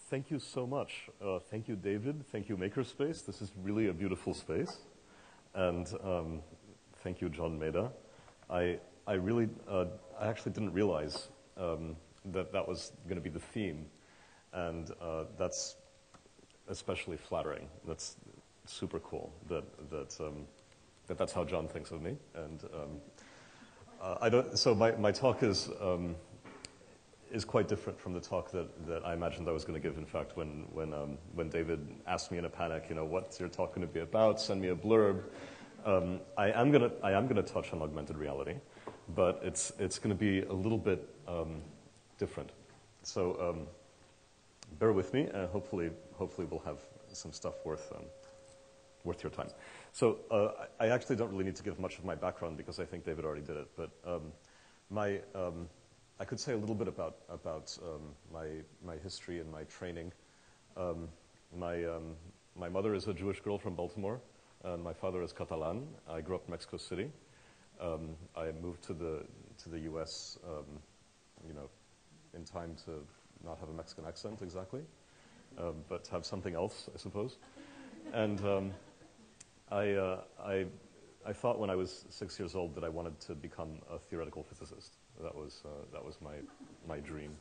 Thank you so much. Thank you, David. Thank you, Makerspace. This is really a beautiful space. And thank you, John Maeda. I actually didn't realize that was going to be the theme. And that's especially flattering. That's super cool that's how John thinks of me. And so my talk is quite different from the talk that I imagined I was going to give. In fact, when David asked me in a panic, what's your talk going to be about? Send me a blurb. I am gonna touch on augmented reality, but it's going to be a little bit different. So bear with me, and hopefully we'll have some stuff worth your time. So I actually don't really need to give much of my background because I think David already did it. But I could say a little bit about my history and my training. My mother is a Jewish girl from Baltimore, and my father is Catalan. I grew up in Mexico City. I moved to the U.S. In time to not have a Mexican accent exactly, but have something else, I suppose. And I thought when I was 6 years old that I wanted to become a theoretical physicist. That was my dream,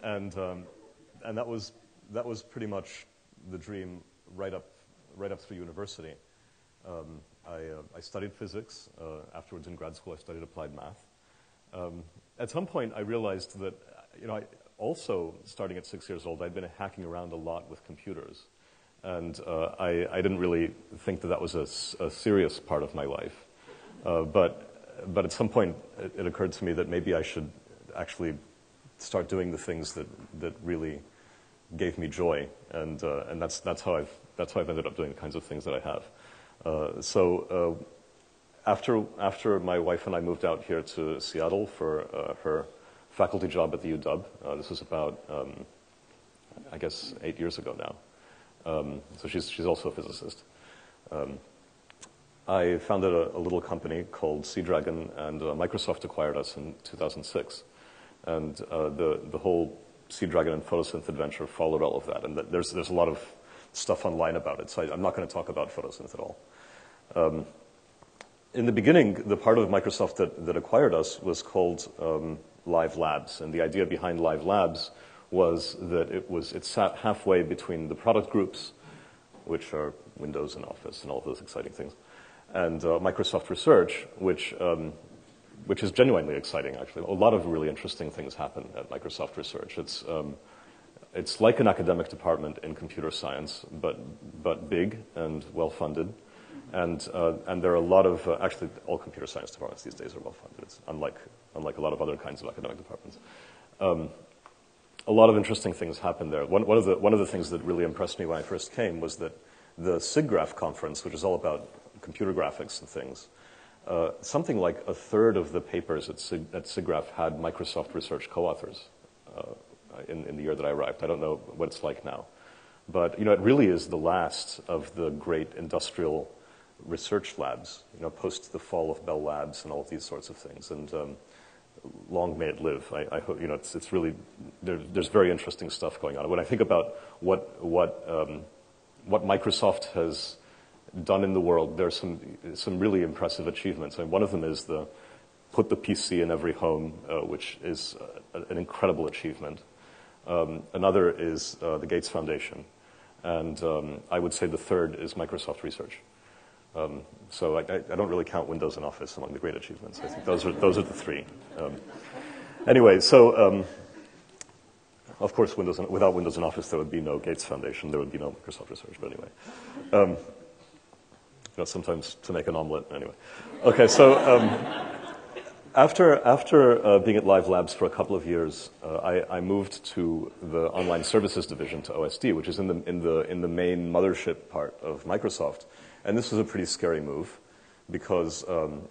and that was pretty much the dream right up through university. I studied physics. Afterwards, in grad school, I studied applied math. At some point, I realized that I also, starting at 6 years old, I'd been hacking around a lot with computers, and I didn't really think that was a serious part of my life, but at some point, it occurred to me that maybe I should actually start doing the things that really gave me joy, and that's how I've ended up doing the kinds of things that I have. So after my wife and I moved out here to Seattle for her faculty job at the UW, this was about I guess 8 years ago now. So she's also a physicist. I founded a little company called Sea Dragon, and Microsoft acquired us in 2006. And the whole Sea Dragon and photosynth adventure followed all of that. And there's a lot of stuff online about it, so I'm not going to talk about photosynth at all. In the beginning, the part of Microsoft that acquired us was called Live Labs. And the idea behind Live Labs was that it sat halfway between the product groups, which are Windows and Office and all of those exciting things, and Microsoft Research, which is genuinely exciting, actually. A lot of really interesting things happen at Microsoft Research. It's like an academic department in computer science, but big and well-funded. And there are a lot of, actually, all computer science departments these days are well-funded. It's unlike a lot of other kinds of academic departments. A lot of interesting things happen there. One of the things that really impressed me when I first came was that the SIGGRAPH conference, which is all about computer graphics and things, something like a third of the papers at SIGGRAPH had Microsoft Research co-authors in the year that I arrived. I don't know what it's like now. But it really is the last of the great industrial research labs, post the fall of Bell Labs and all of these sorts of things. And long may it live. I hope, it's really, there's very interesting stuff going on. When I think about what Microsoft has done in the world, there's some really impressive achievements. And one of them is put the PC in every home, which is an incredible achievement. Another is the Gates Foundation. And I would say the third is Microsoft Research. So I don't really count Windows and Office among the great achievements. I think those are the three. Anyway, so of course, without Windows and Office, there would be no Gates Foundation. There would be no Microsoft Research. But anyway, sometimes to make an omelet. Anyway, okay. So after being at Live Labs for a couple of years, I moved to the Online Services Division, to OSD, which is in the main mothership part of Microsoft. And this was a pretty scary move because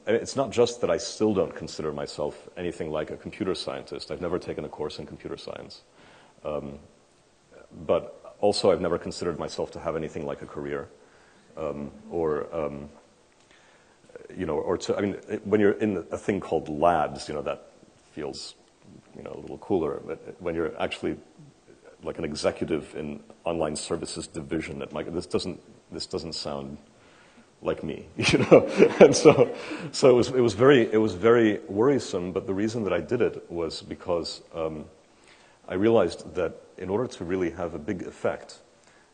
it's not just that I still don't consider myself anything like a computer scientist. I've never taken a course in computer science. But also I've never considered myself to have anything like a career. When you're in a thing called labs, that feels, a little cooler. But when you're actually like an executive in online services division at Microsoft, this doesn't sound like me, And so it was very worrisome. But the reason that I did it was because I realized that in order to really have a big effect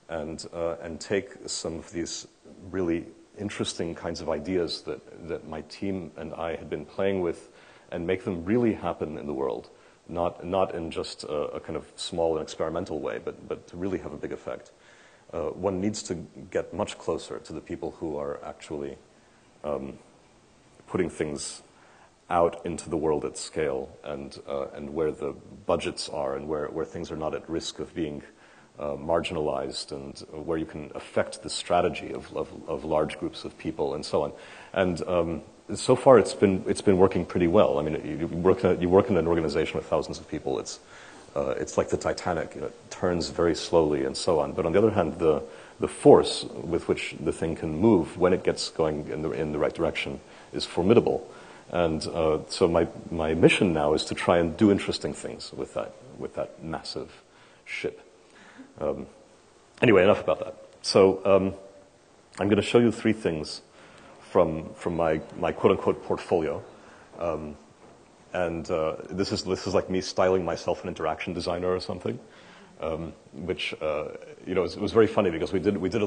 and take some of these really interesting kinds of ideas that my team and I had been playing with and make them really happen in the world, not in just a kind of small and experimental way, but to really have a big effect. One needs to get much closer to the people who are actually putting things out into the world at scale, and where the budgets are, and where things are not at risk of being marginalized, and where you can affect the strategy of large groups of people, and so on. And so far, it's been working pretty well. I mean, you work in an organization with thousands of people. It's like the Titanic. It turns very slowly, and so on. But on the other hand, the force with which the thing can move when it gets going in the right direction is formidable. And so my mission now is to try and do interesting things with that massive ship. Anyway, enough about that. So I'm going to show you 3 things from my quote unquote portfolio. This is like me styling myself an interaction designer or something, which it was very funny because we did a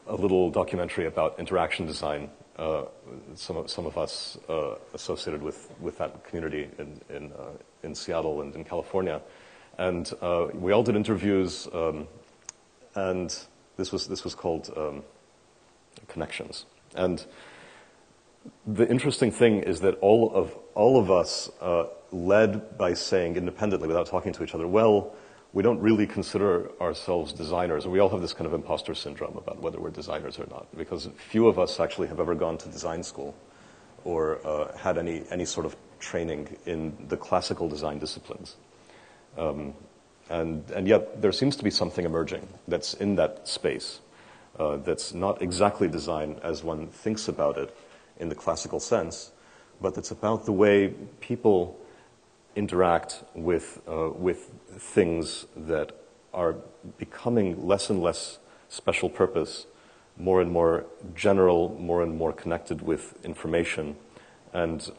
little documentary about interaction design. Some of us associated with that community in Seattle and in California, and we all did interviews, and this was called Connections. And the interesting thing is that all of us led by saying independently, without talking to each other, well, we don't really consider ourselves designers. We all have this kind of imposter syndrome about whether we're designers or not, because few of us actually have ever gone to design school or had any sort of training in the classical design disciplines. And yet there seems to be something emerging that's in that space, that's not exactly design as one thinks about it in the classical sense, but it's about the way people interact with things that are becoming less and less special purpose, more and more general, more and more connected with information, and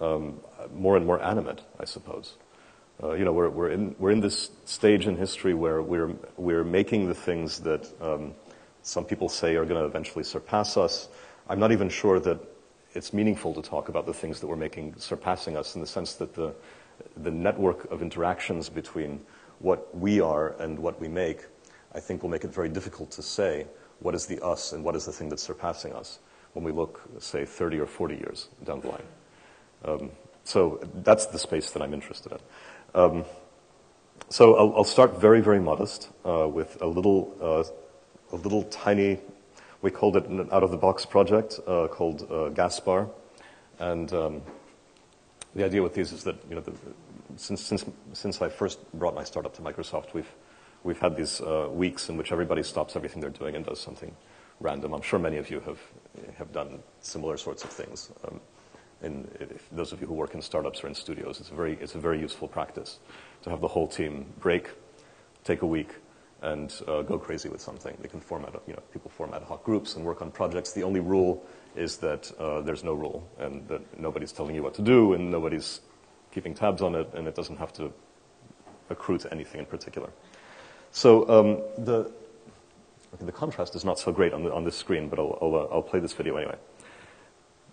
more and more animate, I suppose. We're in this stage in history where we're making the things that some people say are going to eventually surpass us. I'm not even sure that it's meaningful to talk about the things that we're making surpassing us, in the sense that the network of interactions between what we are and what we make, I think, will make it very difficult to say what is the us and what is the thing that's surpassing us when we look, say, 30 or 40 years down the line. So that's the space that I'm interested in. So I'll start very, very modest with a little tiny, we called it an out-of-the-box project called Gaspard. And the idea with these is that, since I first brought my startup to Microsoft, we've had these weeks in which everybody stops everything they're doing and does something random. I'm sure many of you have done similar sorts of things. And if those of you who work in startups or in studios, it's a very useful practice to have the whole team break, take a week, and go crazy with something. They can people form ad hoc groups and work on projects. The only rule is that there's no rule, and that nobody's telling you what to do, and nobody's keeping tabs on it, and it doesn't have to accrue to anything in particular. So the contrast is not so great on this screen, but I'll play this video anyway.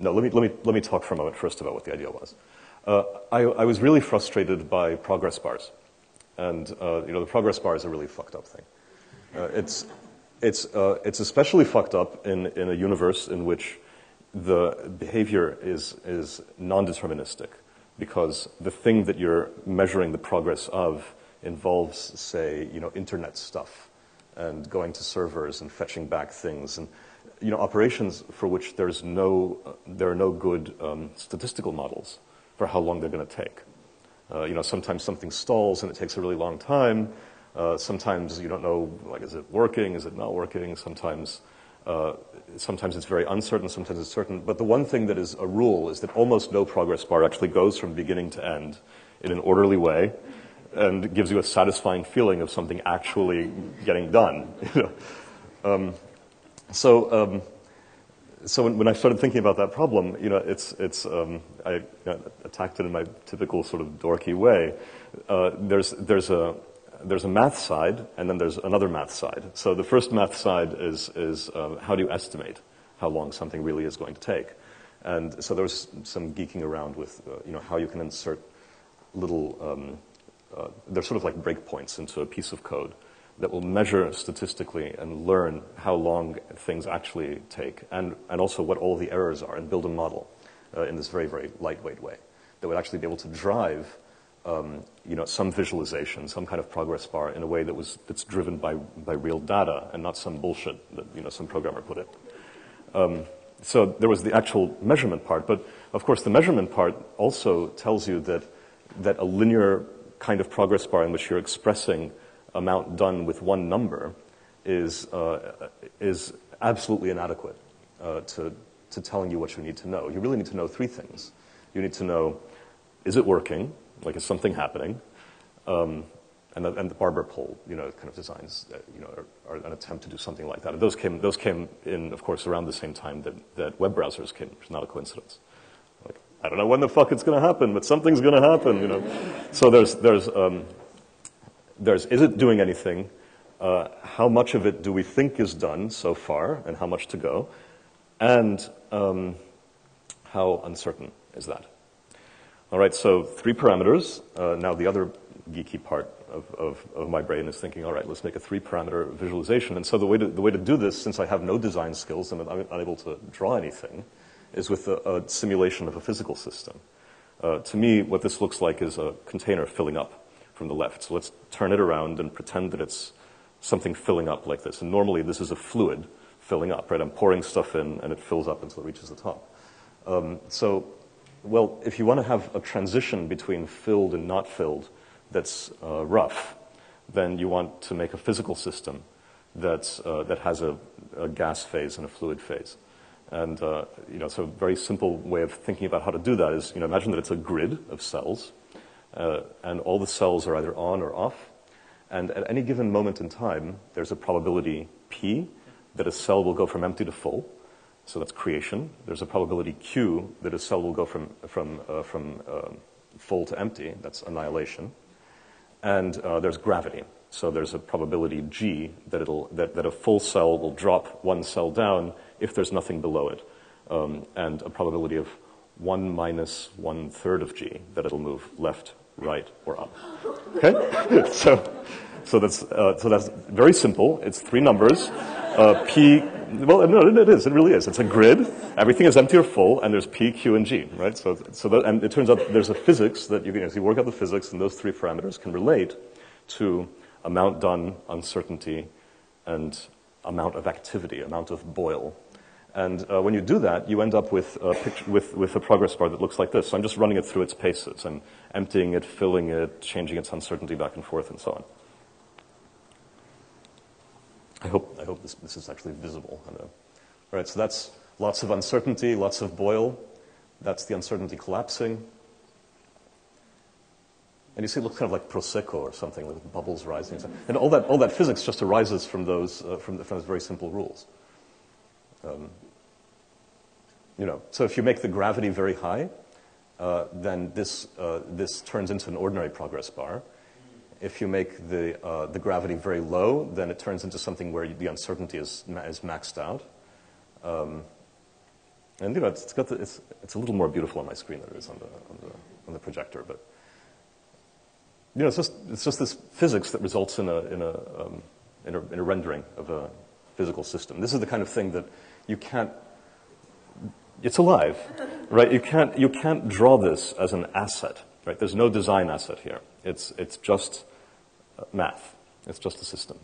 No, let me talk for a moment first about what the idea was. I was really frustrated by progress bars, and the progress bar is a really fucked up thing. It's especially fucked up in a universe in which the behavior is non-deterministic, because the thing that you're measuring the progress of involves, say, internet stuff and going to servers and fetching back things. And operations for which there are no good statistical models for how long they're going to take. Sometimes something stalls and it takes a really long time. Sometimes you don't know, like, is it working? Is it not working? Sometimes it's very uncertain. Sometimes it's certain. But the one thing that is a rule is that almost no progress bar actually goes from beginning to end in an orderly way, and gives you a satisfying feeling of something actually getting done. So when I started thinking about that problem, I attacked it in my typical sort of dorky way. There's a math side, and then there's another math side. So the first math side is how do you estimate how long something really is going to take? And so there was some geeking around with how you can insert little they're sort of like breakpoints into a piece of code that will measure statistically and learn how long things actually take, and also what all the errors are, and build a model in this very, very lightweight way that would actually be able to drive some visualization, some kind of progress bar in a way that's driven by real data and not some bullshit that some programmer put in. So there was the actual measurement part, but of course the measurement part also tells you that a linear kind of progress bar in which you're expressing amount done with one number is absolutely inadequate to telling you what you need to know. You really need to know three things. You need to know, is it working? Like, is something happening? And the barber pole, kind of designs, are an attempt to do something like that. And those came in, of course, around the same time that web browsers came, which is not a coincidence. Like, I don't know when the fuck it's going to happen, but something's going to happen, So there's is it doing anything? How much of it do we think is done so far, and how much to go? And how uncertain is that? All right, so 3 parameters. Now the other geeky part of my brain is thinking, all right, let's make a 3-parameter visualization. And so the way to do this, since I have no design skills and I'm unable to draw anything, is with a simulation of a physical system. To me, what this looks like is a container filling up from the left. So let's turn it around and pretend that it's something filling up like this. And normally this is a fluid filling up, right? I'm pouring stuff in and it fills up until it reaches the top. Well, if you want to have a transition between filled and not filled that's rough, then you want to make a physical system that has a gas phase and a fluid phase. And so a very simple way of thinking about how to do that is, imagine that it's a grid of cells, and all the cells are either on or off. And at any given moment in time, there's a probability P that a cell will go from empty to full. So that's creation. There's a probability Q that a cell will go from full to empty. That's annihilation. And there's gravity. So there's a probability G that a full cell will drop one cell down if there's nothing below it, and a probability of 1 minus 1/3 of G that it'll move left, right, or up. Okay, so that's very simple. It's 3 numbers. P. Well, no, it is. It really is. It's a grid. Everything is empty or full, and there's P, Q, and G, right? And it turns out there's a physics that you work out the physics, and those 3 parameters can relate to amount done, uncertainty, and amount of activity, amount of boil. And when you do that, you end up with a progress bar that looks like this. So I'm just running it through its paces. I'm emptying it, filling it, changing its uncertainty back and forth, and so on. I hope this is actually visible. All right, so that's lots of uncertainty, lots of boil. That's the uncertainty collapsing. And you see it looks kind of like Prosecco or something, with bubbles rising. And all that physics just arises from those very simple rules. So if you make the gravity very high, then this turns into an ordinary progress bar. If you make the gravity very low, then it turns into something where the uncertainty is maxed out. And it's a little more beautiful on my screen than it is on the projector, but it's just this physics that results in a rendering of a physical system. This is the kind of thing that you can't. It's alive, right? You can't draw this as an asset, right? There's no design asset here. It's just math. It's just a system,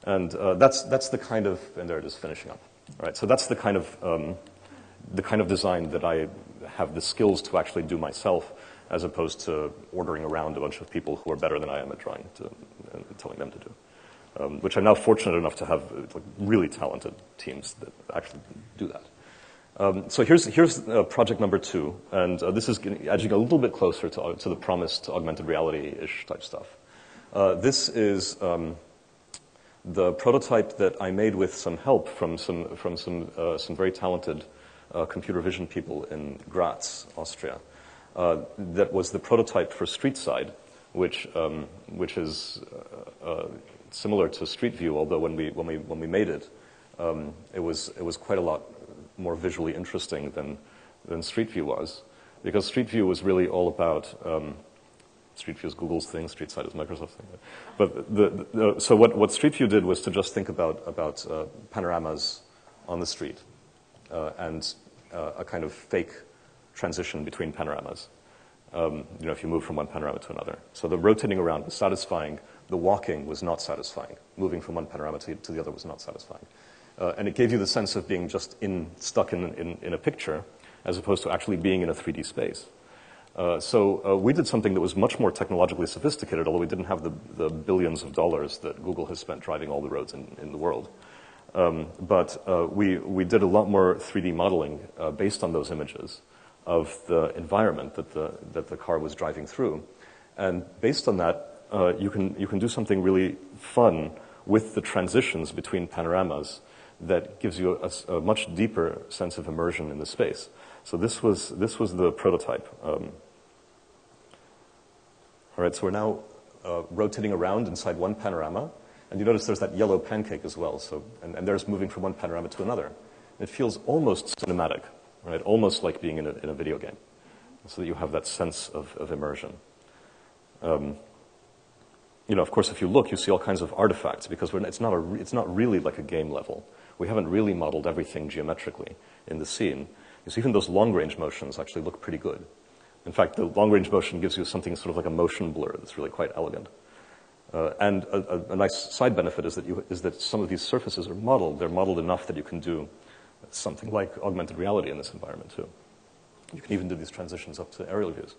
and that's the kind of. And there it is, finishing up. All right, so that's the kind of design that I have the skills to actually do myself, as opposed to ordering around a bunch of people who are better than I am at drawing and telling them to do. Which I'm now fortunate enough to have like, really talented teams that actually do that. So here's project number 2, and this is edging a little bit closer to the promised augmented reality-ish type stuff. This is the prototype that I made with some help from some very talented computer vision people in Graz, Austria. That was the prototype for StreetSide, which is similar to Street View, although when we made it, it was quite a lot more visually interesting than Street View was, because Street View was really all about Street View is Google's thing, StreetSide is Microsoft's thing. But so what Street View did was to just think about panoramas on the street and a kind of fake transition between panoramas. If you move from one panorama to another. So the rotating around was satisfying. The walking was not satisfying. Moving from one panorama to the other was not satisfying. And it gave you the sense of being just stuck in a picture, as opposed to actually being in a 3D space. So we did something that was much more technologically sophisticated, although we didn't have the billions of dollars that Google has spent driving all the roads in the world. But we did a lot more 3D modeling based on those images of the environment that the car was driving through. And based on that, you can do something really fun with the transitions between panoramas that gives you a much deeper sense of immersion in the space. So this was the prototype. All right, so we're now rotating around inside one panorama, and you notice there's that yellow pancake as well. So and there's moving from one panorama to another. It feels almost cinematic, right? Almost like being in a video game, so that you have that sense of immersion. Of course, if you look, you see all kinds of artifacts because it's not really like a game level. We haven't really modeled everything geometrically in the scene. So even those long-range motions actually look pretty good. In fact, the long-range motion gives you something sort of like a motion blur that's really quite elegant. And a nice side benefit is that some of these surfaces are modeled. They're modeled enough that you can do something like augmented reality in this environment too. You can even do these transitions up to aerial views.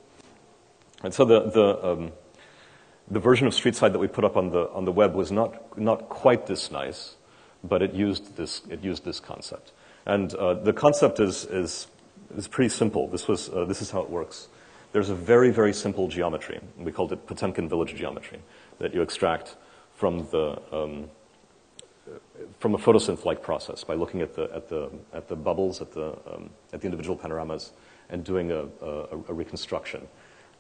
And so the version of StreetSide that we put up on the web was not quite this nice, but it used this concept. And the concept is pretty simple. This is how it works. There's a very, very simple geometry. We called it Potemkin village geometry that you extract from a photosynth-like process by looking at the bubbles at the individual panoramas and doing a reconstruction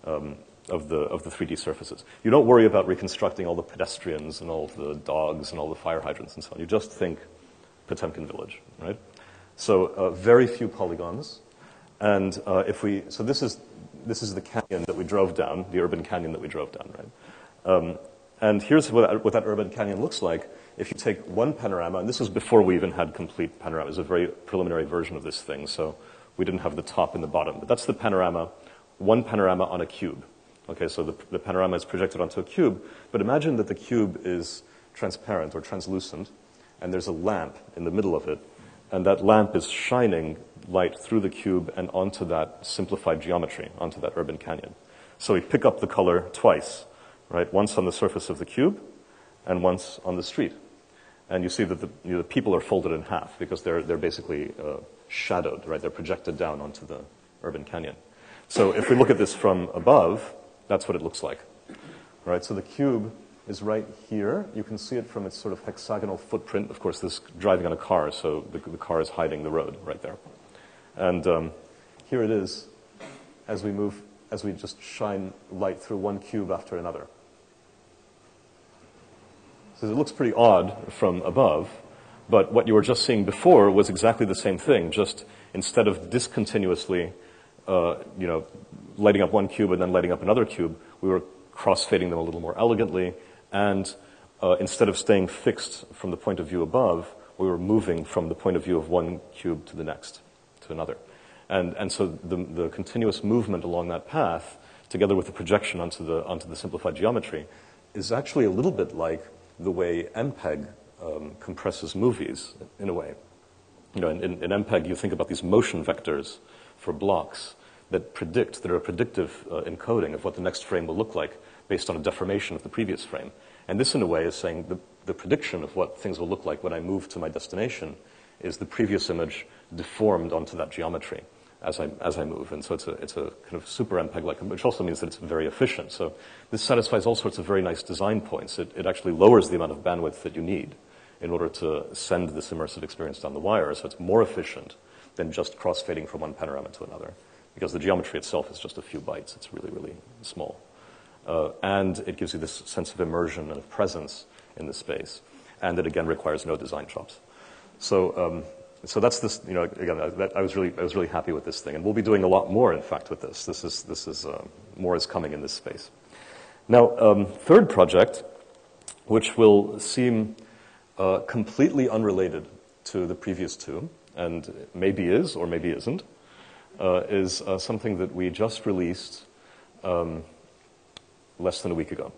of the 3D surfaces. You don't worry about reconstructing all the pedestrians and all the dogs and all the fire hydrants and so on. You just think Potemkin village, right? So very few polygons, and so this is the canyon that we drove down, the urban canyon that we drove down, right? And here's what that urban canyon looks like. If you take one panorama, and this was before we even had complete panorama. It was a very preliminary version of this thing, so we didn't have the top and the bottom. But that's the panorama, one panorama on a cube. Okay, so the panorama is projected onto a cube, but imagine that the cube is transparent or translucent, and there's a lamp in the middle of it, and that lamp is shining light through the cube and onto that simplified geometry, onto that urban canyon. So we pick up the color twice, right? Once on the surface of the cube, and once on the street. And you see that the people are folded in half because they're basically shadowed, right? They're projected down onto the urban canyon. So if we look at this from above, that's what it looks like, right? So the cube is right here. You can see it from its sort of hexagonal footprint. Of course, this is driving on a car, so the car is hiding the road right there. And here it is as we just shine light through one cube after another. So it looks pretty odd from above, but what you were just seeing before was exactly the same thing, just instead of discontinuously lighting up one cube and then lighting up another cube, we were cross-fading them a little more elegantly, and instead of staying fixed from the point of view above, we were moving from the point of view of one cube to the next, to another. And so the continuous movement along that path, together with the projection onto the simplified geometry, is actually a little bit like the way MPEG compresses movies, in a way. in MPEG, you think about these motion vectors for blocks that are a predictive encoding of what the next frame will look like based on a deformation of the previous frame. And this, in a way, is saying the prediction of what things will look like when I move to my destination is the previous image deformed onto that geometry as I move. And so it's a kind of super MPEG-like, which also means that it's very efficient. So this satisfies all sorts of very nice design points. It actually lowers the amount of bandwidth that you need in order to send this immersive experience down the wire. So it's more efficient than just cross-fading from one panorama to another, because the geometry itself is just a few bytes. It's really, really small. And it gives you this sense of immersion and of presence in the space. And it, again, requires no design chops. So that's this, again, I was really happy with this thing. And we'll be doing a lot more, in fact, with this. This is more is coming in this space. Now, third project, which will seem completely unrelated to the previous two, and maybe is or maybe isn't, is something that we just released less than a week ago.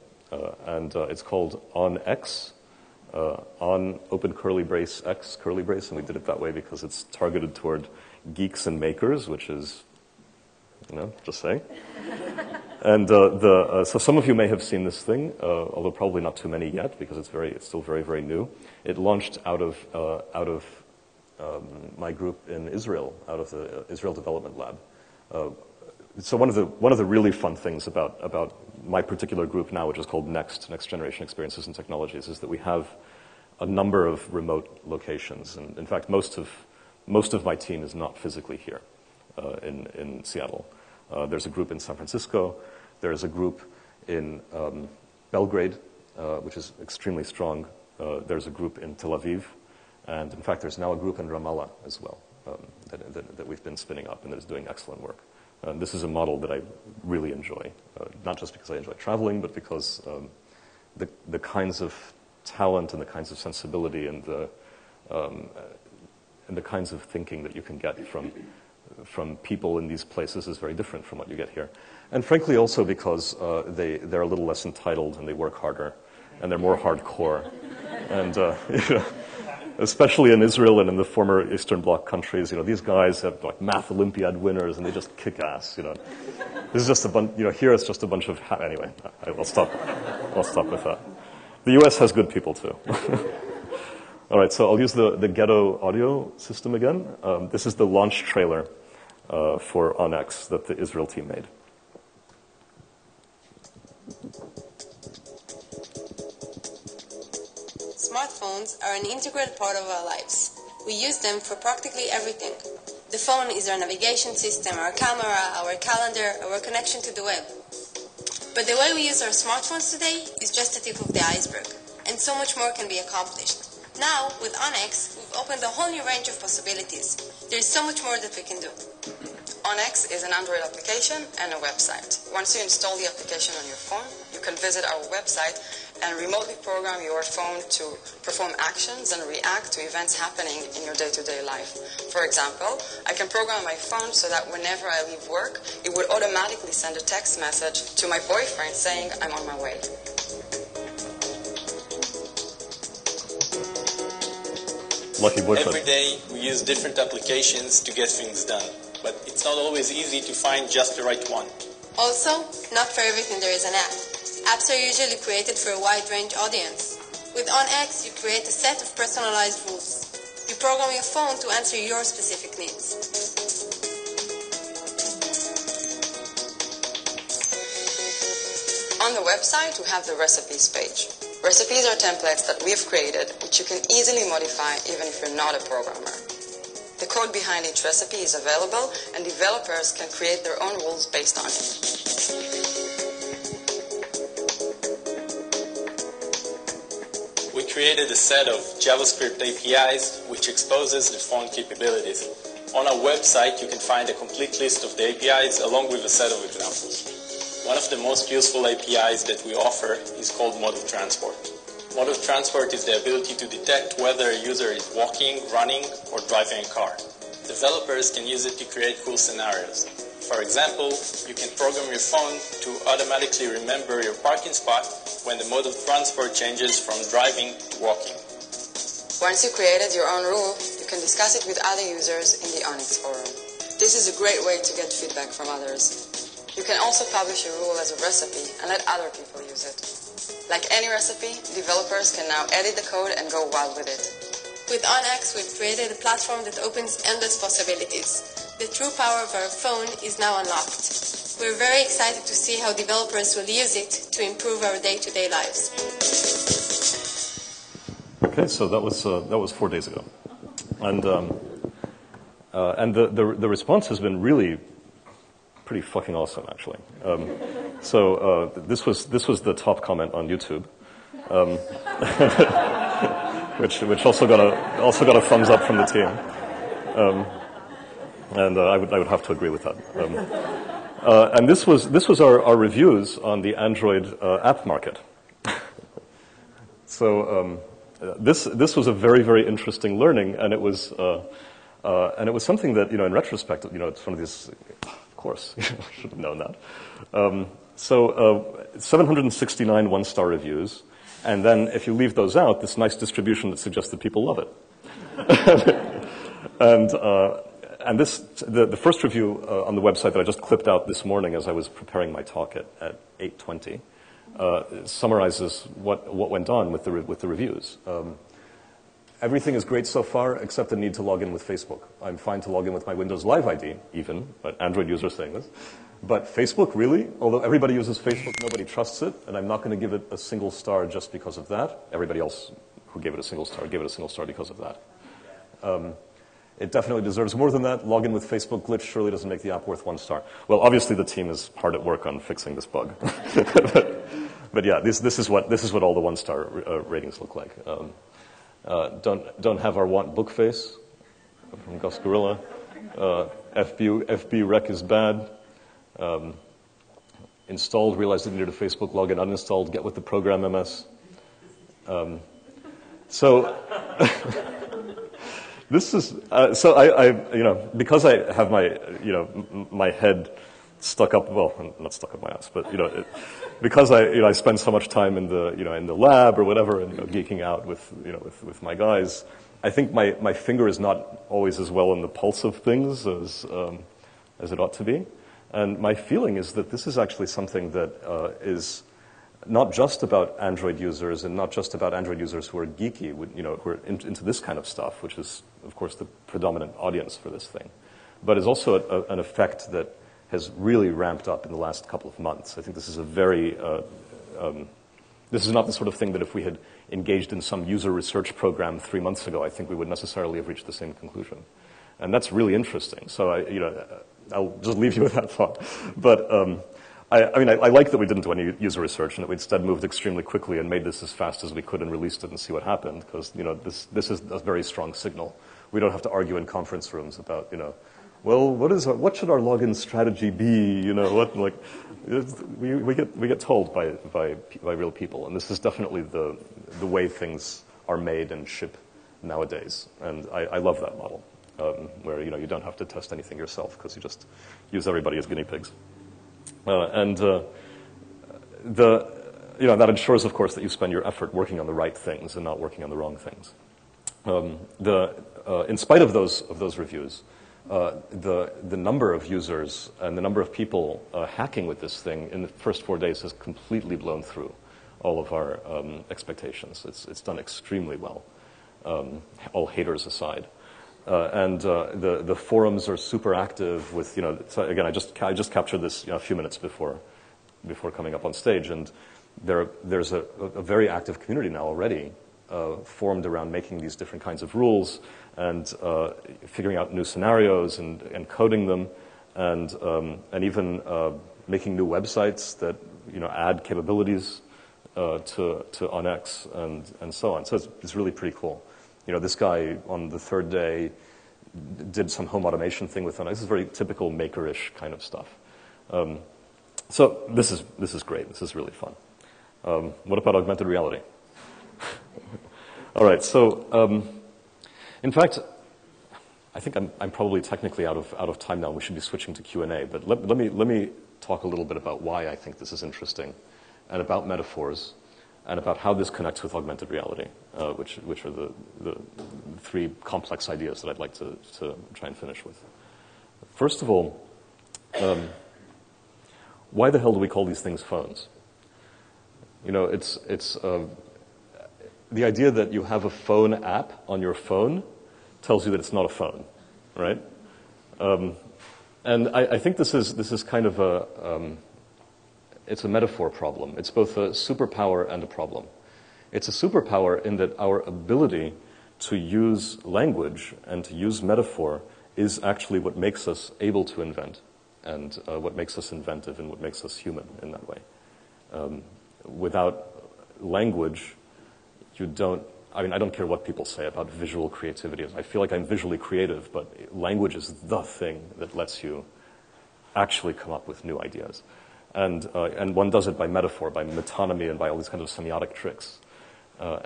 And it's called OnX, on open curly brace X curly brace, and we did it that way because it's targeted toward geeks and makers, which is, just saying. And so some of you may have seen this thing, although probably not too many yet, because it's still very, very new. It launched out of my group in Israel, out of the Israel Development Lab. So one of the really fun things about my particular group now, which is called Next Generation Experiences and Technologies, is that we have a number of remote locations. And in fact, most of my team is not physically here in Seattle. There's a group in San Francisco. There's a group in Belgrade, which is extremely strong. There's a group in Tel Aviv. And in fact, there's now a group in Ramallah as well that we've been spinning up and that is doing excellent work. This is a model that I really enjoy, not just because I enjoy traveling, but because the kinds of talent and the kinds of sensibility and the kinds of thinking that you can get from people in these places is very different from what you get here. And frankly, also because they're a little less entitled and they work harder and they're more hardcore. And especially in Israel and in the former Eastern Bloc countries, these guys have like math Olympiad winners and they just kick ass. This is just a bunch. Here it's just a bunch of. Anyway, I'll stop with that. The U.S. has good people too. All right, so I'll use the ghetto audio system again. This is the launch trailer for OnX that the Israel team made. Smartphones are an integral part of our lives. We use them for practically everything. The phone is our navigation system, our camera, our calendar, our connection to the web. But the way we use our smartphones today is just the tip of the iceberg, and so much more can be accomplished. Now, with OnX, we've opened a whole new range of possibilities. There is so much more that we can do. OnX is an Android application and a website. Once you install the application on your phone, you can visit our website and remotely program your phone to perform actions and react to events happening in your day-to-day life. For example, I can program my phone so that whenever I leave work, it would automatically send a text message to my boyfriend saying I'm on my way. Lucky boyfriend. Every day we use different applications to get things done, but it's not always easy to find just the right one. Also, not for everything there is an app. Apps are usually created for a wide range audience. With OnX, you create a set of personalized rules. You program your phone to answer your specific needs. On the website, we have the recipes page. Recipes are templates that we have created, which you can easily modify even if you're not a programmer. The code behind each recipe is available, and developers can create their own rules based on it. We created a set of JavaScript APIs which exposes the phone capabilities. On our website, you can find a complete list of the APIs along with a set of examples. One of the most useful APIs that we offer is called Mode of Transport. Mode of Transport is the ability to detect whether a user is walking, running, or driving a car. Developers can use it to create cool scenarios. For example, you can program your phone to automatically remember your parking spot when the mode of transport changes from driving to walking. Once you created your own rule, you You can discuss it with other users in the Onyx forum. This is a great way to get feedback from others. You can also publish a rule as a recipe and let other people use it. Like any recipe, developers can now edit the code and go wild with it. With Onyx, we've created a platform that opens endless possibilities. The true power of our phone is now unlocked. We're very excited to see how developers will use it to improve our day-to-day lives. Okay, so that was 4 days ago, and the response has been really pretty fucking awesome, actually. This was the top comment on YouTube, which also got a thumbs up from the team, and I would have to agree with that. And this was our reviews on the Android app market. So this was a very, very interesting learning, and it was something that, in retrospect, it's one of these. Of course, I should have known that. 769 one-star reviews, and then if you leave those out, this nice distribution that suggests that people love it. and the first review on the website that I just clipped out this morning as I was preparing my talk at 8:20 summarizes what went on with the reviews. Everything is great so far, except the need to log in with Facebook. I'm fine to log in with my Windows Live ID, even, but Android users saying this. But Facebook, really? Although everybody uses Facebook, nobody trusts it, and I'm not going to give it a single star just because of that. Everybody else who gave it a single star gave it a single star because of that. It definitely deserves more than that. Login with Facebook glitch surely doesn't make the app worth 1 star. Well, obviously the team is hard at work on fixing this bug. But yeah, this is what all the 1-star ratings look like. Don't have our want book face from Gus Gorilla. FB rec is bad. Installed, realized it needed a Facebook login. Uninstalled, get with the program MS. This is I because I have my my head stuck up, well, not stuck up my ass, but because I spend so much time in the lab or whatever, and geeking out with my guys, I think my finger is not always as well on the pulse of things as it ought to be. And my feeling is that this is actually something that is not just about Android users, and not just about Android users who are geeky, who are into this kind of stuff, which is, of course, the predominant audience for this thing, but is also an effect that has really ramped up in the last couple of months. I think this is this is not the sort of thing that if we had engaged in some user research program 3 months ago, I think we would necessarily have reached the same conclusion. And that's really interesting. So I'll just leave you with that thought. But I like that we didn't do any user research and that we instead moved extremely quickly and made this as fast as we could and released it and see what happened, because this is a very strong signal. We don't have to argue in conference rooms about well, what should our login strategy be? We get told by real people, and this is definitely the way things are made and ship nowadays. And I love that model, where you don't have to test anything yourself because you just use everybody as guinea pigs. That ensures, of course, that you spend your effort working on the right things and not working on the wrong things. In spite of those reviews, the number of users and the number of people hacking with this thing in the first 4 days has completely blown through all of our expectations. It's done extremely well, all haters aside. And the forums are super active with, so again, I just captured this a few minutes before coming up on stage, and there's a very active community now already formed around making these different kinds of rules and figuring out new scenarios and coding them, and even making new websites that add capabilities to Onyx and so on. So it's really pretty cool. This guy on the 3rd day did some home automation thing with Onyx. This is very typical maker-ish kind of stuff. So this is great. This is really fun. What about augmented reality? All right. So, in fact, I think I'm probably technically out of time now. We should be switching to Q&A. But let me talk a little bit about why I think this is interesting, and about metaphors, and about how this connects with augmented reality, which are the three complex ideas that I'd like to try and finish with. First of all, why the hell do we call these things phones? You know, it's the idea that you have a phone app on your phone tells you that it's not a phone, right? And I think this is kind of it's a metaphor problem. It's both a superpower and a problem. It's a superpower in that our ability to use language and to use metaphor is actually what makes us able to invent, and what makes us inventive and what makes us human in that way. Without language, you don't, I mean, I don't care what people say about visual creativity. I feel like I'm visually creative, but language is the thing that lets you actually come up with new ideas. And one does it by metaphor, by metonymy, and by all these kinds of semiotic tricks. I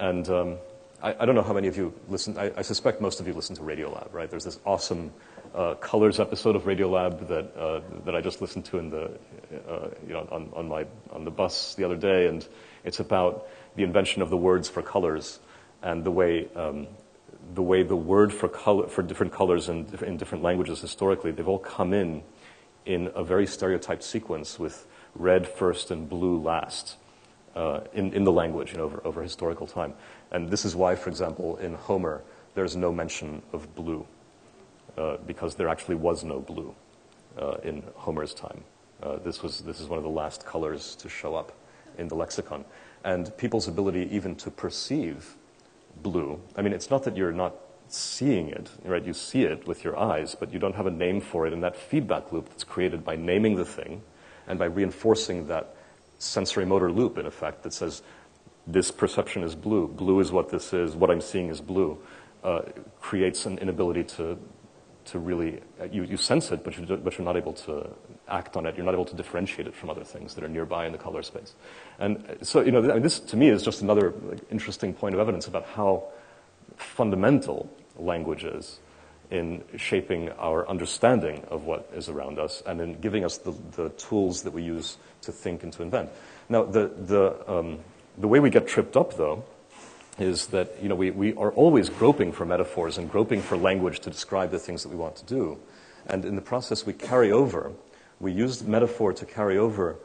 don't know how many of you listen. I suspect most of you listen to Radiolab, right? There's this awesome colors episode of Radiolab that I just listened to in the on the bus the other day, and it's about the invention of the words for colors and the way the word for color for different colors in different languages historically, they've all come in a very stereotyped sequence with red first and blue last in the language, over historical time. And this is why, for example, in Homer, there's no mention of blue, because there actually was no blue in Homer's time. This is one of the last colors to show up in the lexicon. And people's ability even to perceive blue, I mean, it's not that you're not seeing it, right? You see it with your eyes, but you don't have a name for it, and that feedback loop that's created by naming the thing and by reinforcing that sensory motor loop, in effect, that says, this perception is blue, blue is what this is, what I'm seeing is blue, creates an inability to really, you sense it, but you're not able to act on it, you're not able to differentiate it from other things that are nearby in the color space. And so, this to me is just another interesting point of evidence about how fundamental language is in shaping our understanding of what is around us and in giving us the tools that we use to think and to invent. Now, the way we get tripped up, though, is that we are always groping for metaphors and groping for language to describe the things that we want to do. And in the process, we use metaphor to carry over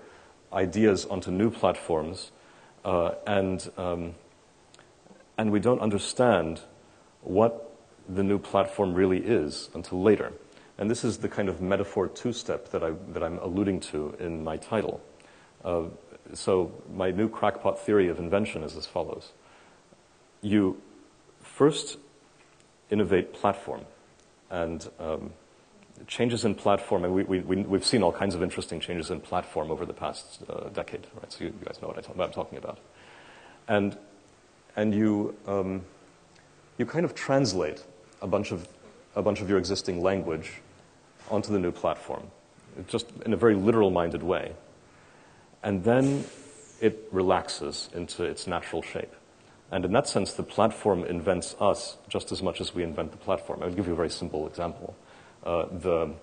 ideas onto new platforms, and we don't understand what the new platform really is until later. And this is the kind of metaphor two-step that I'm alluding to in my title. So my new crackpot theory of invention is as follows. You first innovate platform, and changes in platform, and we've seen all kinds of interesting changes in platform over the past decade, right? So you guys know what I'm talking about. And you kind of translate a bunch of your existing language onto the new platform, just in a very literal-minded way. And then it relaxes into its natural shape. And in that sense, the platform invents us just as much as we invent the platform. I'll give you a very simple example. Do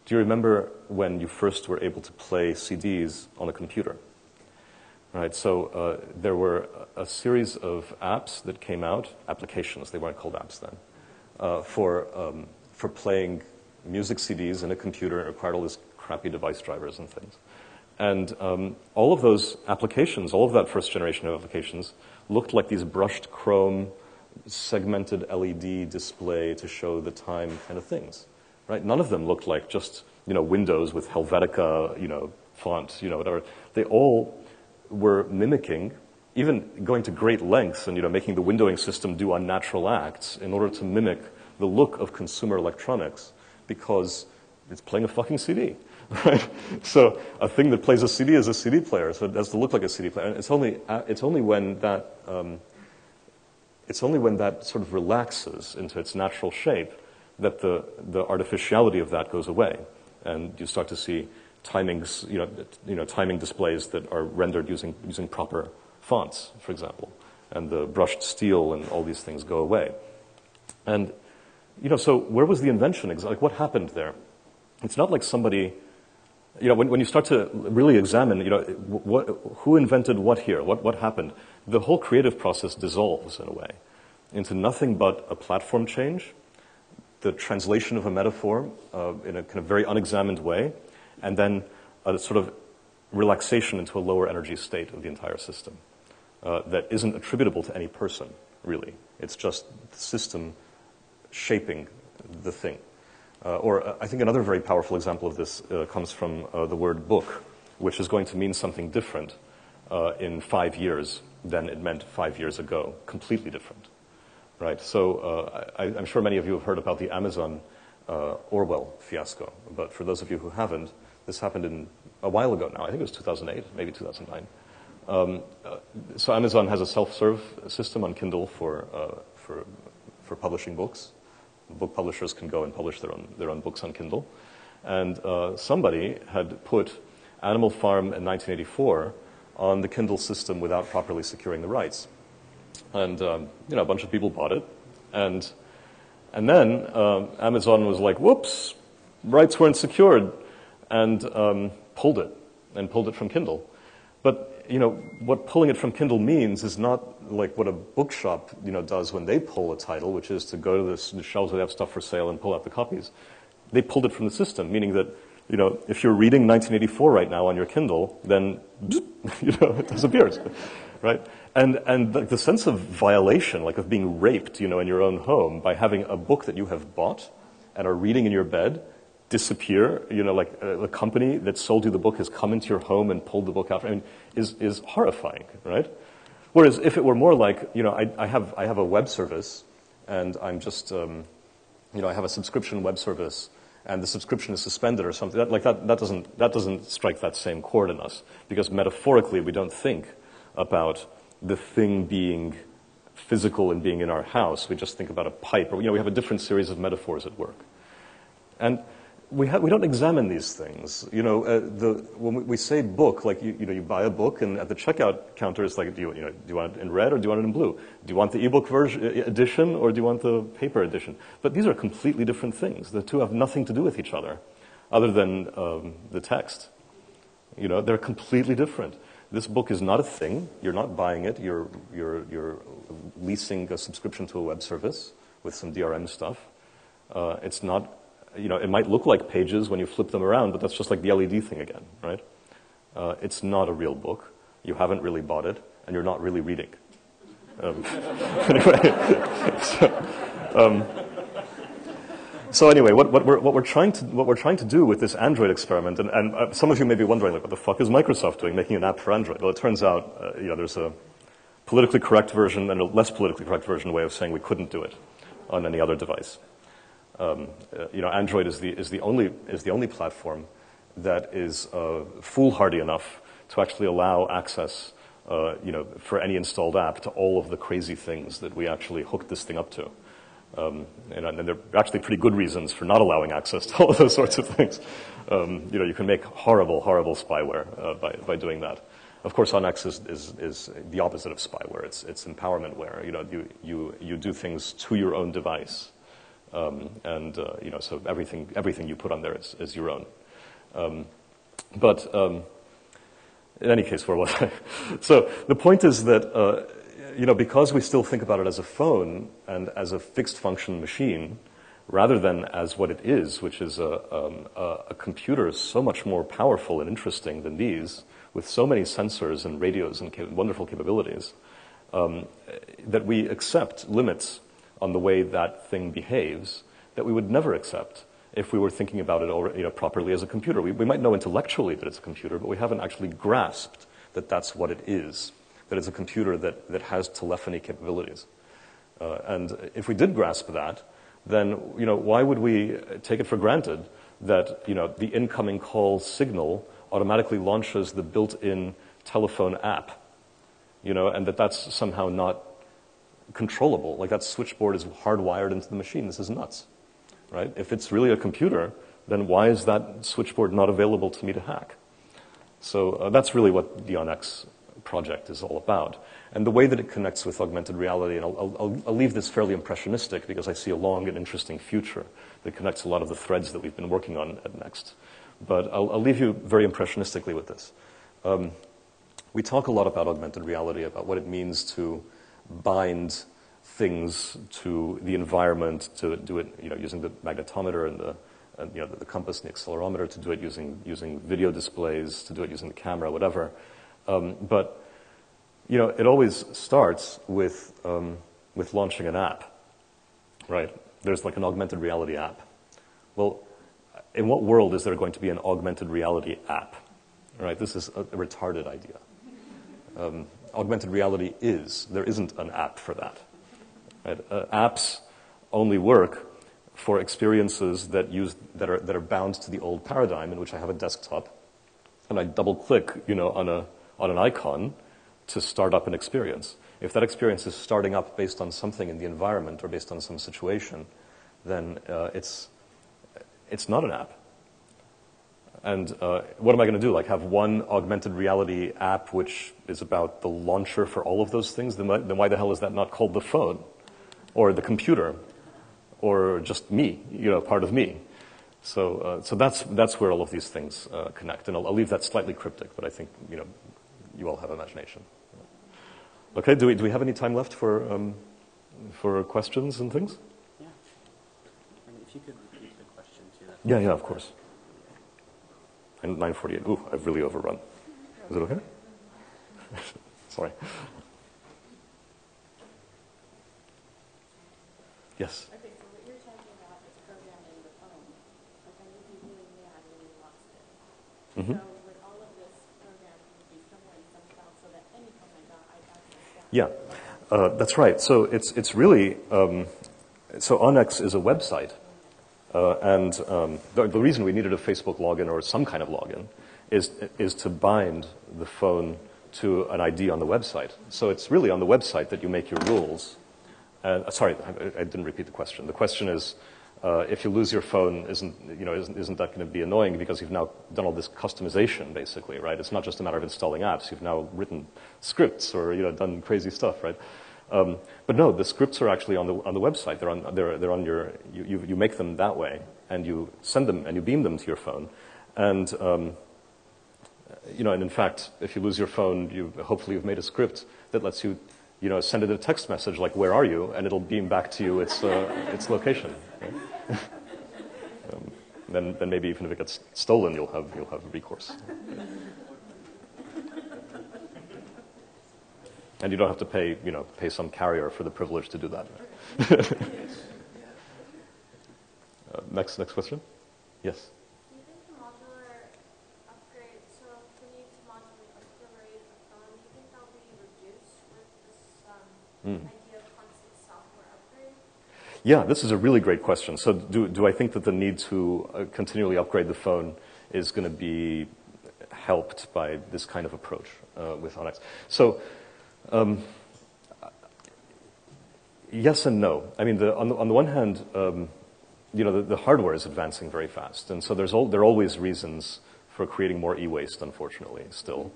you remember when you first were able to play CDs on a computer? Right, so there were a series of apps that came out, applications, they weren't called apps then, for playing music CDs in a computer. It required all these crappy device drivers and things. And all of those applications, all of that first generation of applications, looked like these brushed chrome, segmented LED display to show the time kind of things. Right? None of them looked like just, Windows with Helvetica, font, whatever. They all were mimicking, even going to great lengths and, making the windowing system do unnatural acts in order to mimic the look of consumer electronics, because it's playing a fucking CD, right? So a thing that plays a CD is a CD player, so it has to look like a CD player. And it's only when that sort of relaxes into its natural shape that the artificiality of that goes away, and you start to see timings, timing displays that are rendered using proper fonts, for example, and the brushed steel and all these things go away. And so where was the invention? Like, what happened there? It's not like somebody when you start to really examine, who invented what here, what happened, the whole creative process dissolves in a way into nothing but a platform change, the translation of a metaphor in a kind of very unexamined way, and then a sort of relaxation into a lower energy state of the entire system that isn't attributable to any person, really. It's just the system shaping the thing. Or I think another very powerful example of this comes from the word book, which is going to mean something different in 5 years than it meant 5 years ago. Completely different, right? So I'm sure many of you have heard about the Amazon Orwell fiasco, but for those of you who haven't, this happened a while ago now. I think it was 2008, maybe 2009. So Amazon has a self-serve system on Kindle for publishing books. Book publishers can go and publish their own books on Kindle. And somebody had put Animal Farm in 1984 on the Kindle system without properly securing the rights. And a bunch of people bought it. And then Amazon was like, whoops, rights weren't secured, and pulled it from Kindle. But what pulling it from Kindle means is not like what a bookshop does when they pull a title, which is to go to the shelves where they have stuff for sale and pull out the copies. They pulled it from the system, meaning that if you're reading 1984 right now on your Kindle, then it disappears, right? And the sense of violation, like of being raped, in your own home by having a book that you have bought and are reading in your bed disappear, like a company that sold you the book has come into your home and pulled the book out, is horrifying, right? Whereas if it were more like, I have a web service, and I'm just, I have a subscription web service, and the subscription is suspended or something, that doesn't strike that same chord in us, because metaphorically we don't think about the thing being physical and being in our house. We just think about a pipe, or we have a different series of metaphors at work, and we don't examine these things. When we say book, like you buy a book, and at the checkout counter it's like, do you want it in red or do you want it in blue? Do you want the ebook edition or do you want the paper edition? But these are completely different things. The two have nothing to do with each other than the text. They're completely different. This book is not a thing. You're not buying it. You're leasing a subscription to a web service with some DRM stuff. It's not. It might look like pages when you flip them around, but that's just like the LED thing again, right? It's not a real book. You haven't really bought it, and you're not really reading. So anyway, what we're trying to do with this Android experiment, and some of you may be wondering, like, what the fuck is Microsoft doing, making an app for Android? Well, it turns out, there's a politically correct version and a less politically correct version way of saying we couldn't do it on any other device. Android is the only platform that is foolhardy enough to actually allow access, for any installed app to all of the crazy things that we actually hooked this thing up to. And there are actually pretty good reasons for not allowing access to all of those sorts of things. You can make horrible spyware by doing that. Of course, OnX is the opposite of spyware. It's empowermentware. You do things to your own device. So everything you put on there is your own. But in any case, where was I? So the point is that, because we still think about it as a phone and as a fixed function machine, rather than as what it is, which is a computer so much more powerful and interesting than these, with so many sensors and radios and wonderful capabilities, that we accept limits on the way that thing behaves that we would never accept if we were thinking about it properly as a computer. We might know intellectually that it's a computer, but we haven't actually grasped that that's what it is, that it's a computer that has telephony capabilities. And if we did grasp that, then why would we take it for granted that the incoming call signal automatically launches the built-in telephone app, and that's somehow not controllable, like that switchboard is hardwired into the machine. This is nuts, right? If it's really a computer, then why is that switchboard not available to me to hack? So that's really what the OnX project is all about. And the way that it connects with augmented reality, and I'll leave this fairly impressionistic because I see a long and interesting future that connects a lot of the threads that we've been working on at Next. But I'll leave you very impressionistically with this. We talk a lot about augmented reality, about what it means to bind things to the environment, to do it, using the magnetometer and the compass and the accelerometer, to do it using video displays, to do it using the camera, whatever. But it always starts with launching an app, right? There's like an augmented reality app. Well, in what world is there going to be an augmented reality app? Right? This is a retarded idea. Augmented reality there isn't an app for that. Right? Apps only work for experiences that are bound to the old paradigm in which I have a desktop and I double click, on an icon to start up an experience. If that experience is starting up based on something in the environment or based on some situation, then it's not an app. And what am I going to do? Like have one augmented reality app which is about the launcher for all of those things? Then why the hell is that not called the phone or the computer or just me, part of me? So that's where all of these things connect. And I'll leave that slightly cryptic, but I think you all have imagination. Okay, do we have any time left for questions and things? Yeah. And if you could repeat the question too. Yeah, of course. And 9:48. Ooh, I've really overrun. Is it okay? Sorry. Yes. Okay, so what you're talking about is programming the phone. Like I knew people in the ad really lost it. Mm-hmm. So with all of this programming would be somewhere in some cloud so that any phone I got, I'd access that. Yeah, that's right. So it's really so Onyx is a website. And the reason we needed a Facebook login or some kind of login is to bind the phone to an ID on the website. So it's really on the website that you make your rules. Sorry, I didn't repeat the question. The question is, if you lose your phone, isn't that going to be annoying because you've now done all this customization, basically, right? It's not just a matter of installing apps. You've now written scripts or done crazy stuff, right? But no, the scripts are actually on the website. They're on your. You make them that way, and you send them and you beam them to your phone, and and in fact, if you lose your phone, hopefully you've made a script that lets you, send it a text message like "Where are you?" and it'll beam back to you its location. Right? Then maybe even if it gets stolen, you'll have recourse. And you don't have to pay some carrier for the privilege to do that. Next question? Yes? Do you think the modular upgrade, so if we need to modularly upgrade a phone, do you think that'll be reduced with this idea of constant software upgrade? Yeah, this is a really great question. So do I think that the need to continually upgrade the phone is going to be helped by this kind of approach with Onyx? So yes and no. I mean, on the one hand, the hardware is advancing very fast, and so there are always reasons for creating more e-waste, unfortunately, still.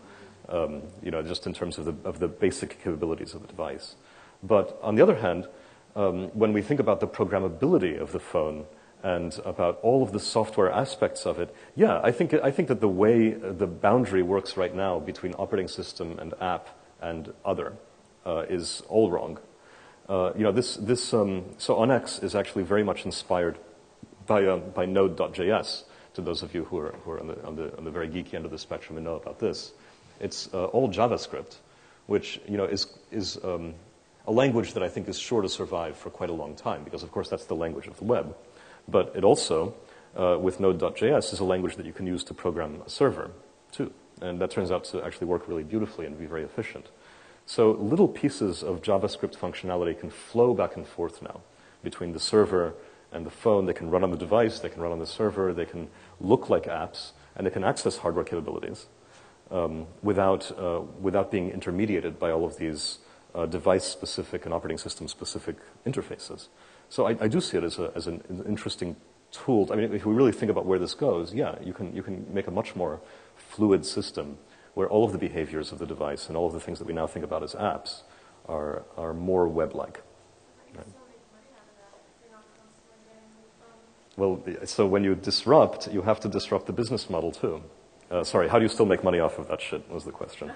Just in terms of the basic capabilities of the device. But on the other hand, when we think about the programmability of the phone and about all of the software aspects of it, yeah, I think that the way the boundary works right now between operating system and app and other is all wrong. So Onyx is actually very much inspired by Node.js. To those of you who are on the very geeky end of the spectrum and know about this, it's all JavaScript, which is a language that I think is sure to survive for quite a long time because, of course, that's the language of the web. But it also, with Node.js, is a language that you can use to program a server too. And that turns out to actually work really beautifully and be very efficient. So little pieces of JavaScript functionality can flow back and forth now between the server and the phone. They can run on the device, they can run on the server, they can look like apps, and they can access hardware capabilities without being intermediated by all of these device-specific and operating system-specific interfaces. So I do see it as an interesting tool. I mean, if we really think about where this goes, yeah, you can make a much more fluid system where all of the behaviors of the device and all of the things that we now think about as apps are more web-like. Right? Well, so when you disrupt, you have to disrupt the business model too. Sorry, how do you still make money off of that shit was the question.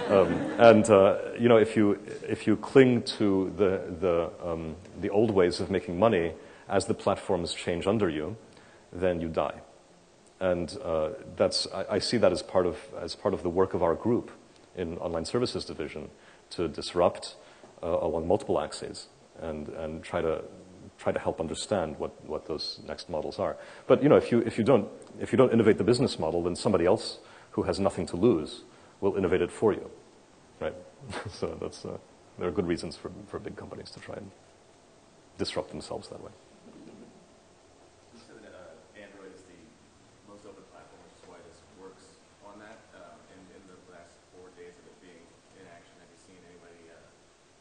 You know, if you cling to the old ways of making money as the platforms change under you, then you die. And I see that as part of the work of our group in Online Services Division, to disrupt along multiple axes and try to help understand what those next models are. But you know, if you don't innovate the business model, then somebody else who has nothing to lose will innovate it for you, right? So there are good reasons for big companies to try and disrupt themselves that way. You said that Android is the most open platform, which is why this works on that. And in the last 4 days of it being in action, have you seen anybody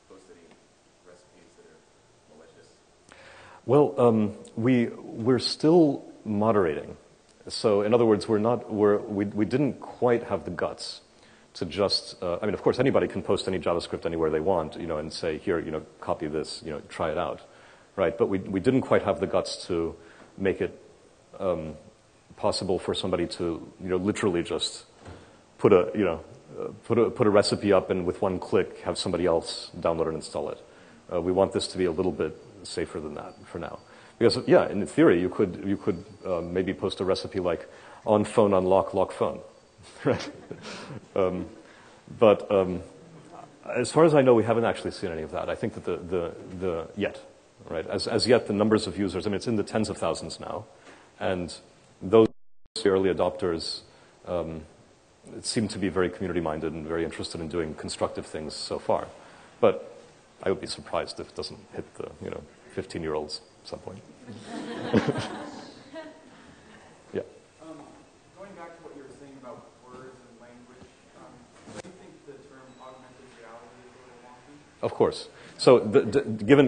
post any recipes that are malicious? Well, we're still moderating. So in other words, we didn't quite have the guts to just, I mean, of course, anybody can post any JavaScript anywhere they want, you know, and say, here, you know, copy this, you know, try it out, right? But we didn't quite have the guts to make it possible for somebody to, you know, literally just put a recipe up and with one click have somebody else download and install it. We want this to be a little bit safer than that for now. Because, yeah, in theory, you could maybe post a recipe like on phone unlock, lock phone, right? But as far as I know, we haven't actually seen any of that. I think that the yet, right? As yet, the numbers of users, I mean, it's in the tens of thousands now, and those early adopters seem to be very community-minded and very interested in doing constructive things so far. But I would be surprised if it doesn't hit the 15-year-olds at some point. Yeah. Going back to what you were saying about words and language, do you think the term augmented reality is a little wonky? Of course. So, given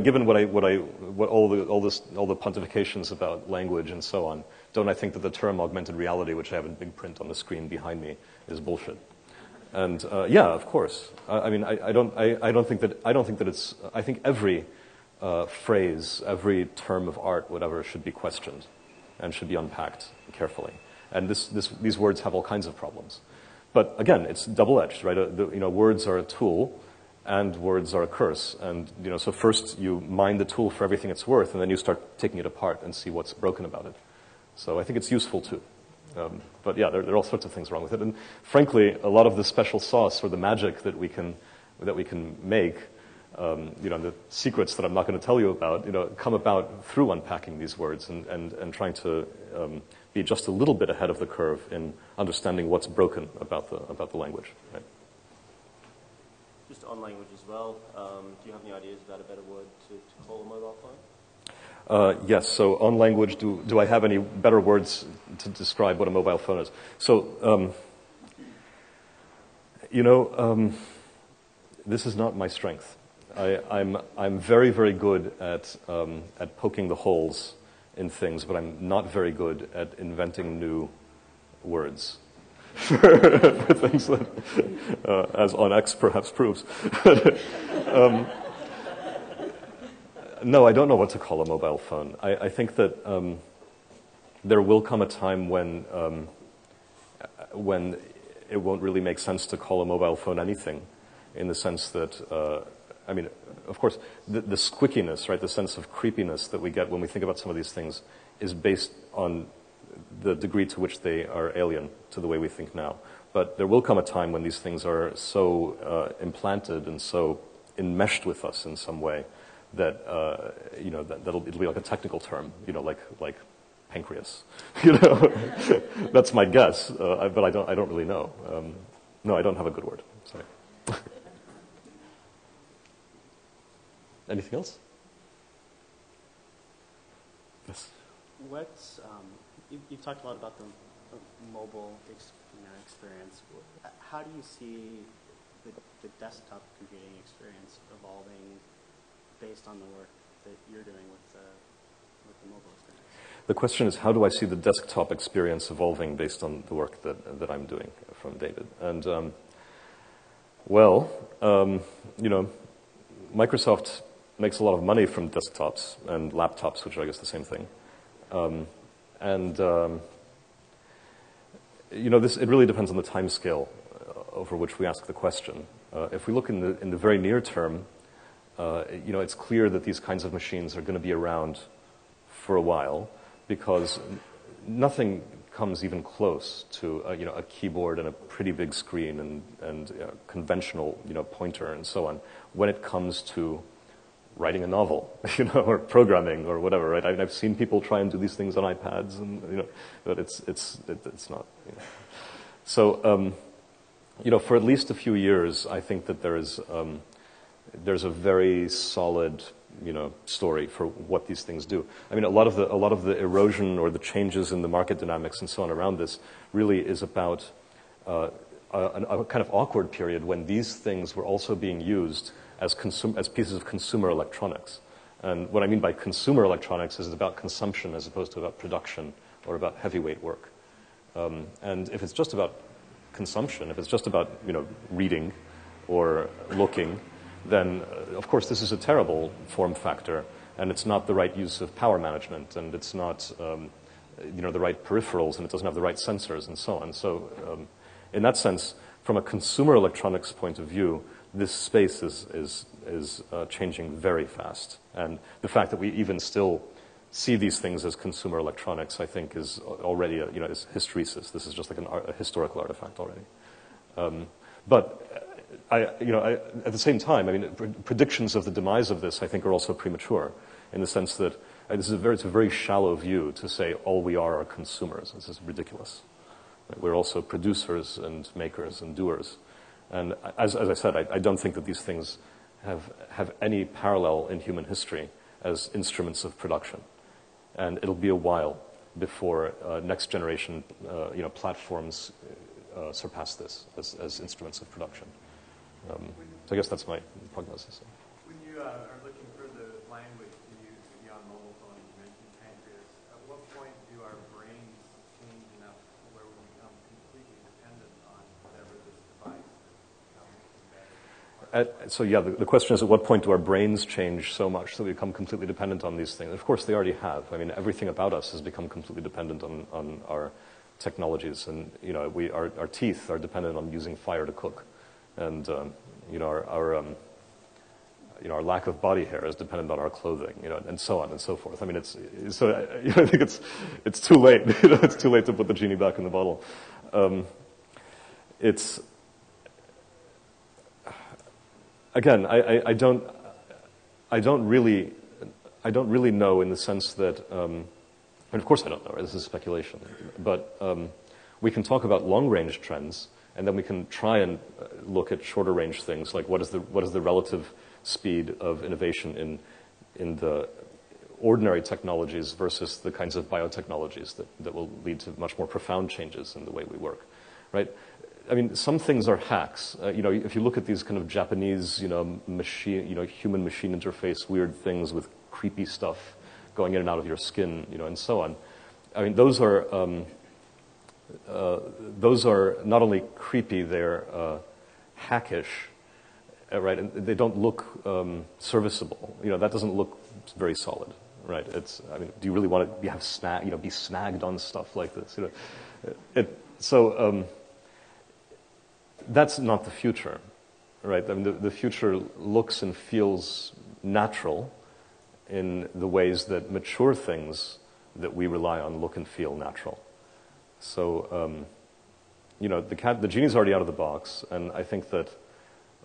all the pontifications about language and so on, don't I think that the term augmented reality, which I have in big print on the screen behind me, is bullshit? And yeah, of course. I mean, I don't think that it's. I think every phrase, every term of art, whatever, should be questioned and should be unpacked carefully. And these words have all kinds of problems. But again, it's double-edged, right? Words are a tool, and words are a curse. And so first you mine the tool for everything it's worth, and then you start taking it apart and see what's broken about it. So I think it's useful too. But yeah, there are all sorts of things wrong with it. And frankly, a lot of the special sauce or the magic that we can make, the secrets that I'm not going to tell you about, come about through unpacking these words and trying to be just a little bit ahead of the curve in understanding what's broken about the language. Right? Just on language as well, do you have any ideas about a better word to call a mobile phone? Yes, so on language, do I have any better words to describe what a mobile phone is? So, this is not my strength. I'm very, very good at poking the holes in things, but I'm not very good at inventing new words for things that, as on X perhaps proves. No, I don't know what to call a mobile phone. I think that there will come a time when it won't really make sense to call a mobile phone anything, in the sense that, of course, the squickiness, right, the sense of creepiness that we get when we think about some of these things is based on the degree to which they are alien to the way we think now. But there will come a time when these things are so implanted and so enmeshed with us in some way that it'll be like a technical term, like pancreas. That's my guess, but I don't really know. No, I don't have a good word. Sorry. Anything else? Yes. What's you've talked a lot about the mobile experience. How do you see the desktop computing experience evolving based on the work that you're doing with the mobile experience? The question is, how do I see the desktop experience evolving based on the work that I'm doing from David? And Microsoft makes a lot of money from desktops and laptops, which are, I guess, the same thing. And it really depends on the time scale over which we ask the question. If we look in the very near term, it's clear that these kinds of machines are going to be around for a while, because nothing comes even close to a keyboard and a pretty big screen and conventional pointer and so on when it comes to writing a novel, or programming or whatever, right? I've seen people try and do these things on iPads, and but it's not. So for at least a few years, I think that there's a very solid story for what these things do. I mean, a lot of the erosion or the changes in the market dynamics and so on around this really is about a kind of awkward period when these things were also being used as pieces of consumer electronics. And what I mean by consumer electronics is about consumption as opposed to about production or about heavyweight work. And if it's just about consumption, if it's just about reading or looking, then of course this is a terrible form factor, and it's not the right use of power management, and it's not the right peripherals, and it doesn't have the right sensors and so on. So in that sense, from a consumer electronics point of view, this space is changing very fast. And the fact that we even still see these things as consumer electronics, I think, is already is hysteresis. This is just like a historical artifact already. But at the same time, I mean, predictions of the demise of this, I think, are also premature, in the sense that it's a very shallow view to say all we are consumers. This is ridiculous. Right? We're also producers and makers and doers. And as I said, I don't think that these things have any parallel in human history as instruments of production. And it'll be a while before next generation platforms surpass this as instruments of production. So I guess that's my prognosis. When you are looking for the language to use beyond mobile phones, you mentioned pancreas. At what point do our brains change enough where we become completely dependent on whatever this device is? So yeah, the question is, at what point do our brains change so much that we become completely dependent on these things? Of course, they already have. I mean, everything about us has become completely dependent on our technologies, and our teeth are dependent on using fire to cook, and our lack of body hair is dependent on our clothing, and so on and so forth. I mean, I think it's too late. It's too late to put the genie back in the bottle. Again, I don't really know, in the sense that, and of course I don't know. This is speculation, but we can talk about long-range trends, and then we can try and look at shorter-range things, like what is the relative speed of innovation in the ordinary technologies versus the kinds of biotechnologies that will lead to much more profound changes in the way we work, right? I mean, some things are hacks. If you look at these kind of Japanese, machine, human-machine interface, weird things with creepy stuff going in and out of your skin, and so on. I mean, those are not only creepy, they're hackish, right? And they don't look serviceable. That doesn't look very solid, right? Do you really want to be snagged on stuff like this? That's not the future, right? I mean, the future looks and feels natural in the ways that mature things that we rely on look and feel natural. So, the genie's already out of the box, and I think that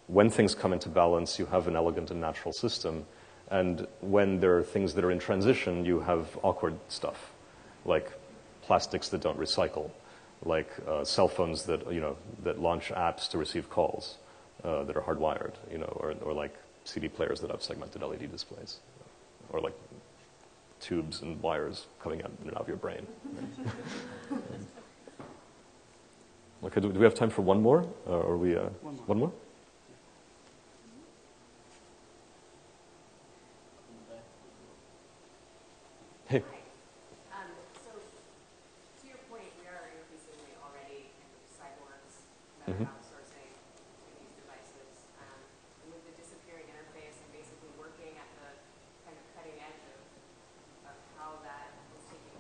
when things come into balance, you have an elegant and natural system, and when there are things that are in transition, you have awkward stuff, like plastics that don't recycle, like cell phones that launch apps to receive calls that are hardwired, or like CD players that have segmented LED displays, or like tubes and wires coming out of your brain. Okay, do we have time for one more? Or are we one more? Hey. Mm-hmm. Outsourcing to these devices, and with the disappearing interface and basically working at the kind of cutting edge of how that is taking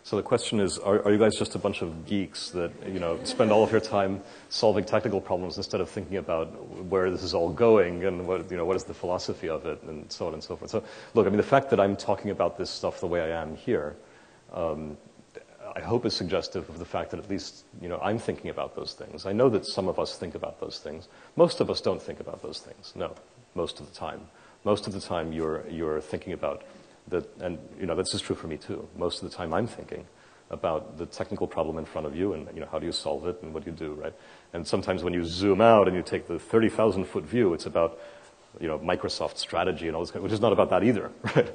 So the question is, are you guys just a bunch of geeks that, spend all of your time solving technical problems instead of thinking about where this is all going and what is the philosophy of it and so on and so forth? So look, I mean, the fact that I'm talking about this stuff the way I am here, I hope is suggestive of the fact that at least, I'm thinking about those things. I know that some of us think about those things. Most of us don't think about those things. No, most of the time. Most of the time you're thinking about that, and this is true for me too. Most of the time I'm thinking about the technical problem in front of you and how do you solve it and what do you do, right? And sometimes when you zoom out and you take the 30,000-foot view, it's about Microsoft strategy and all this, which is not about that either, right?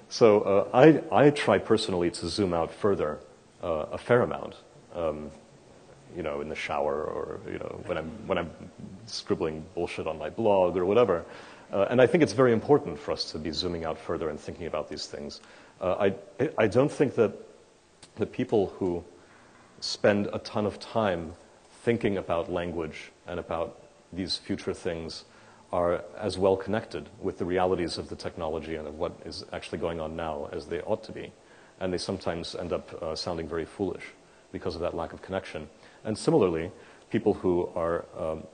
So I try personally to zoom out further a fair amount, in the shower or when I'm scribbling bullshit on my blog or whatever. And I think it's very important for us to be zooming out further and thinking about these things. I don't think that the people who spend a ton of time thinking about language and about these future things are as well connected with the realities of the technology and of what is actually going on now as they ought to be. And they sometimes end up sounding very foolish because of that lack of connection. And similarly, people who are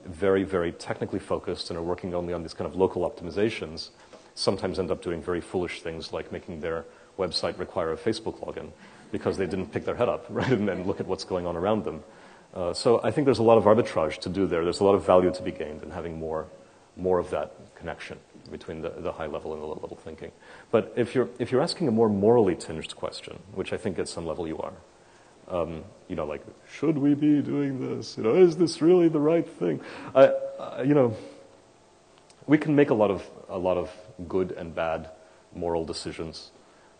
very, very technically focused and are working only on these kind of local optimizations sometimes end up doing very foolish things like making their website require a Facebook login because they didn't pick their head up, right, and look at what's going on around them. So I think there's a lot of arbitrage to do there. There's a lot of value to be gained in having more of that connection between the high level and the low level thinking. But if you're asking a more morally tinged question, which I think at some level you are, like, should we be doing this? Is this really the right thing? We can make a lot of good and bad moral decisions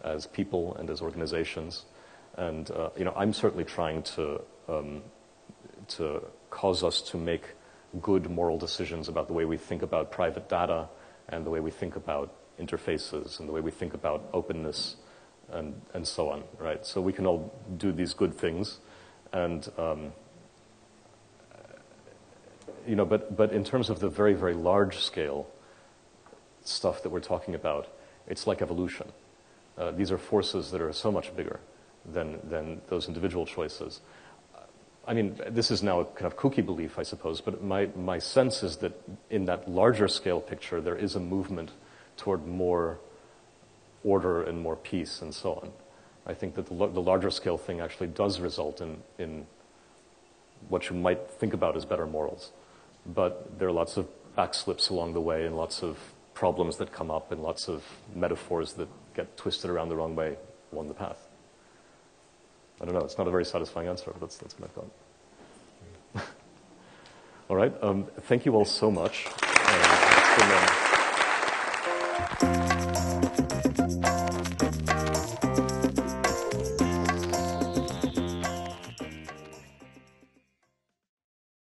as people and as organizations, and I'm certainly trying to cause us to make good moral decisions about the way we think about private data and the way we think about interfaces and the way we think about openness and so on, right? So we can all do these good things, and but in terms of the very, very large scale stuff that we're talking about, it's like evolution. These are forces that are so much bigger than those individual choices. I mean, this is now a kind of kooky belief, I suppose, but my sense is that in that larger scale picture, there is a movement toward more order and more peace and so on. I think that the larger scale thing actually does result in what you might think about as better morals. But there are lots of backslips along the way and lots of problems that come up and lots of metaphors that get twisted around the wrong way along the path. I don't know, it's not a very satisfying answer, but that's what I thought. All right, thank you all so much.